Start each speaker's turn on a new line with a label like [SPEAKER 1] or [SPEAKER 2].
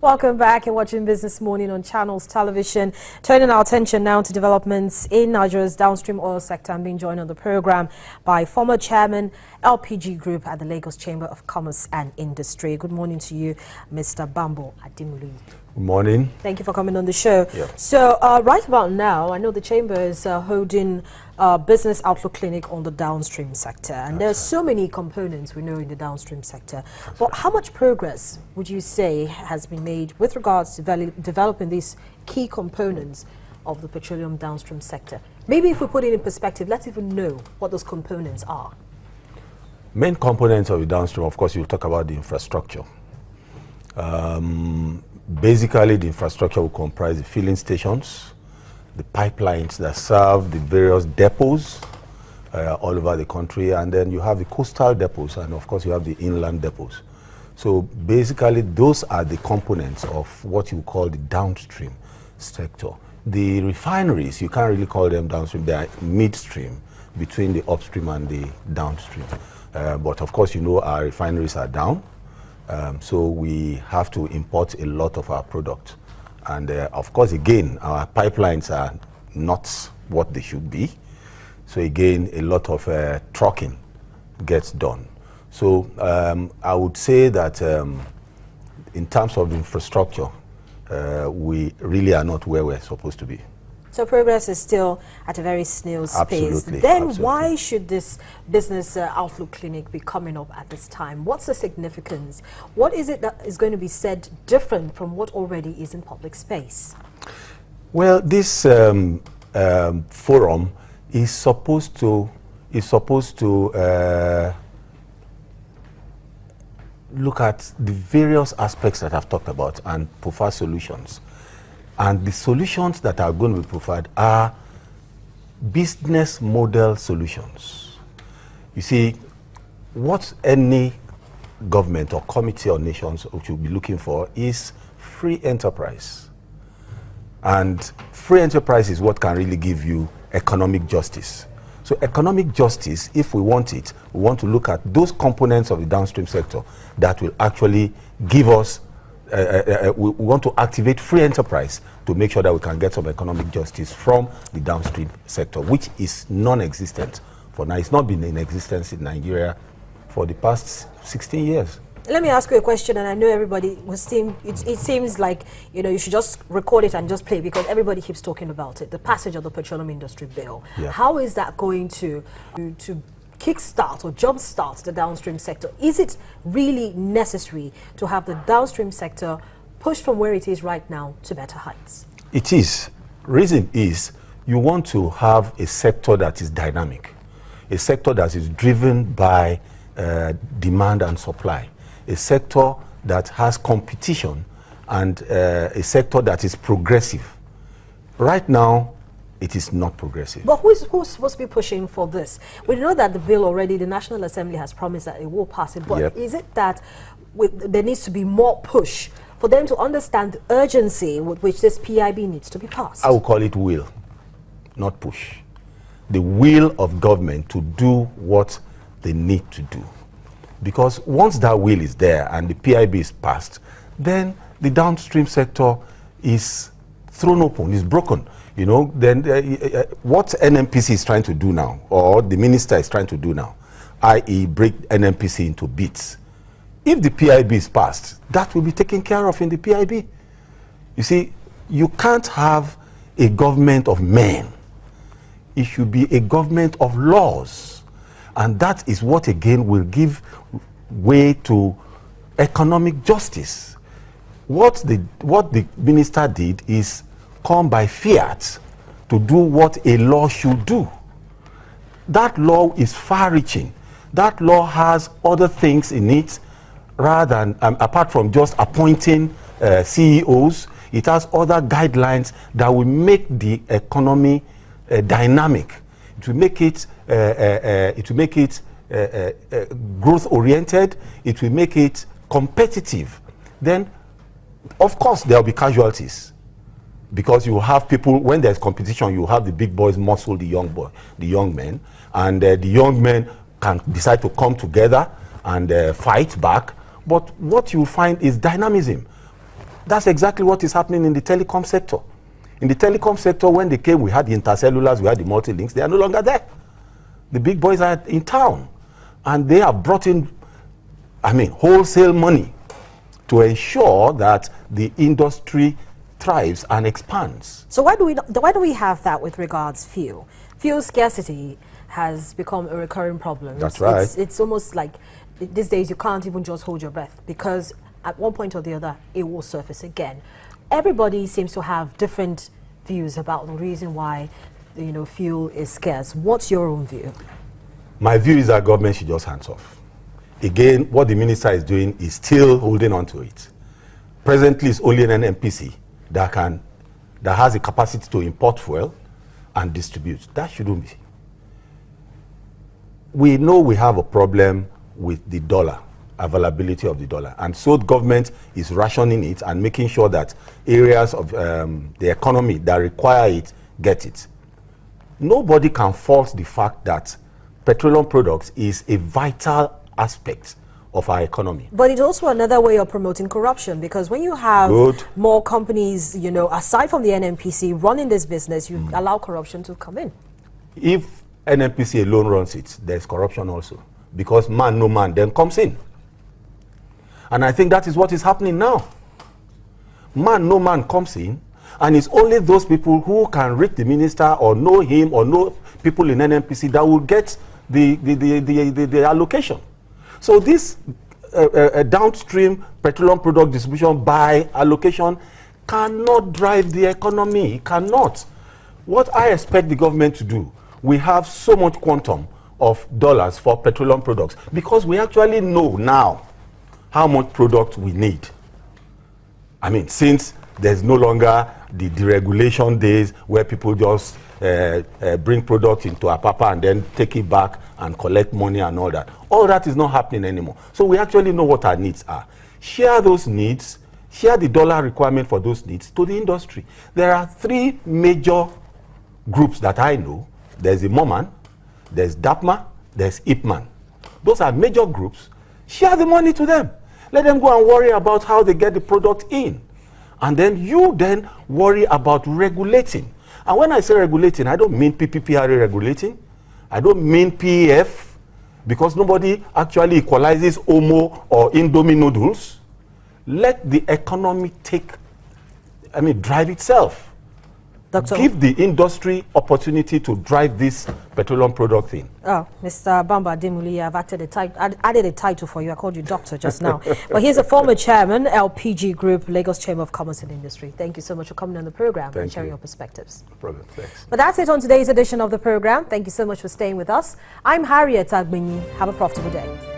[SPEAKER 1] Welcome back. You're watching Business Morning on Channels Television. Turning our attention now to developments in Nigeria's downstream oil sector. I'm being joined on the program by former chairman, LPG Group at the Lagos Chamber of Commerce and Industry. Good morning to you, Mr. Bambo Adimulu.
[SPEAKER 2] Good morning.
[SPEAKER 1] Thank you for coming on the show.
[SPEAKER 2] Yeah.
[SPEAKER 1] So right about now, I know the Chamber is holding a business outlook clinic on the downstream sector. And there's so many components we know in the downstream sector. But how much progress would you say has been made with regards to developing these key components of the petroleum downstream sector? Maybe if we put it in perspective, let's even know what those components are.
[SPEAKER 2] Main components of the downstream, of course, you'll talk about the infrastructure. Basically, the infrastructure will comprise the filling stations, the pipelines that serve the various depots all over the country, and then you have the coastal depots, and of course you have the inland depots. So basically, those are the components of what you call the downstream sector. The refineries, you can't really call them downstream, they are midstream between the upstream and the downstream. But of course, you know, our refineries are down. So we have to import a lot of our product. And of course, again, our pipelines are not what they should be. So again, a lot of trucking gets done. So I would say that in terms of infrastructure, we really are not where we're supposed to be.
[SPEAKER 1] So progress is still at a very snail's pace. Then
[SPEAKER 2] absolutely.
[SPEAKER 1] Why should this business outlook clinic be coming up at this time? What's the significance? What is it that is going to be said different from what already is in public space?
[SPEAKER 2] Well, this forum is supposed to look at the various aspects that I've talked about and provide solutions. And the solutions that are going to be provided are business model solutions. You see, what any government or committee or nations should be looking for is free enterprise. And free enterprise is what can really give you economic justice. So economic justice, if we want it, we want to look at those components of the downstream sector that will actually give us we want to activate free enterprise to make sure that we can get some economic justice from the downstream sector, which is non-existent for now. It's not been in existence in Nigeria for the past 16 years.
[SPEAKER 1] Let me ask you a question, and I know everybody was it seems like, you know, you should just record it and just play because everybody keeps talking about it. The passage of the petroleum industry bill. Yeah. How is that going to kickstart or jumpstart the downstream sector? Is it really necessary to have the downstream sector pushed from where it is right now to better heights?
[SPEAKER 2] It is. Reason is you want to have a sector that is dynamic, a sector that is driven by demand and supply, a sector that has competition, and a sector that is progressive. Right now, it is not progressive.
[SPEAKER 1] But who's supposed to be pushing for this? We know that the bill already, the National Assembly has promised that it will pass it, but is it that there needs to be more push for them to understand the urgency with which this PIB needs to be passed?
[SPEAKER 2] I would call it will, not push. The will of government to do what they need to do. Because once that will is there and the PIB is passed, then the downstream sector is thrown open, is broken. You know, then what NNPC is trying to do now, or the minister is trying to do now, i.e. break NNPC into bits. If the PIB is passed, that will be taken care of in the PIB. You see, you can't have a government of men. It should be a government of laws. And that is what, again, will give way to economic justice. What the minister did is come by fiat to do what a law should do. That law is far-reaching. That law has other things in it rather than, apart from just appointing CEOs, it has other guidelines that will make the economy dynamic. It will make it, growth-oriented. It will make it competitive. Then, of course, there will be casualties. Because you have people, when there's competition, you have the big boys muscle the young men, and the young men can decide to come together and fight back. But what you find is dynamism. That's exactly what is happening in the telecom sector. In the telecom sector, when they came, we had the intercellulars, we had the multi-links. They are no longer there. The big boys are in town. And they have brought in, wholesale money to ensure that the industry thrives and expands.
[SPEAKER 1] So why do we have that with regards fuel? Fuel scarcity has become a recurring problem.
[SPEAKER 2] That's right.
[SPEAKER 1] It's almost like these days you can't even just hold your breath, because at one point or the other it will surface again. Everybody seems to have different views about the reason why fuel is scarce. What's your own view?
[SPEAKER 2] My view is that government should just hands off. Again, what the minister is doing is still holding on to it. Presently, it's only an NNPC that has the capacity to import fuel and distribute. That shouldn't be. We know we have a problem with the dollar, availability of the dollar, and so the government is rationing it and making sure that areas of the economy that require it get it. Nobody can fault the fact that petroleum products is a vital aspect of our economy.
[SPEAKER 1] But it's also another way of promoting corruption, because when you have more companies, aside from the NNPC running this business, you allow corruption to come in.
[SPEAKER 2] If NNPC alone runs it, there's corruption also, because man, no man then comes in. And I think that is what is happening now. Man, no man comes in, and it's only those people who can reach the minister or know him or know people in NNPC that will get the allocation. So this downstream petroleum product distribution by allocation cannot drive the economy. It cannot. What I expect the government to do, we have so much quantum of dollars for petroleum products because we actually know now how much product we need. Since there's no longer the deregulation days where people just bring product into Apapa and then take it back and collect money and all that. All that is not happening anymore. So we actually know what our needs are. Share those needs, share the dollar requirement for those needs to the industry. There are three major groups that I know. There's the MOMAN, there's DAPMA, there's IPMAN. Those are major groups. Share the money to them. Let them go and worry about how they get the product in. And then you then worry about regulating. And when I say regulating, I don't mean PPPRA regulating. I don't mean PEF, because nobody actually equalizes Omo or Indomie noodles. Let the economy drive itself.
[SPEAKER 1] Doctor,
[SPEAKER 2] give the industry opportunity to drive this petroleum product in.
[SPEAKER 1] Oh, Mr. Bamba Demuli, I've added a title for you. I called you doctor just now. But he's a former chairman, LPG Group, Lagos Chamber of Commerce and Industry. Thank you so much for coming on the program and sharing your perspectives.
[SPEAKER 2] No problem. Thanks.
[SPEAKER 1] But that's it on today's edition of the program. Thank you so much for staying with us. I'm Harriet Agbini. Have a profitable day.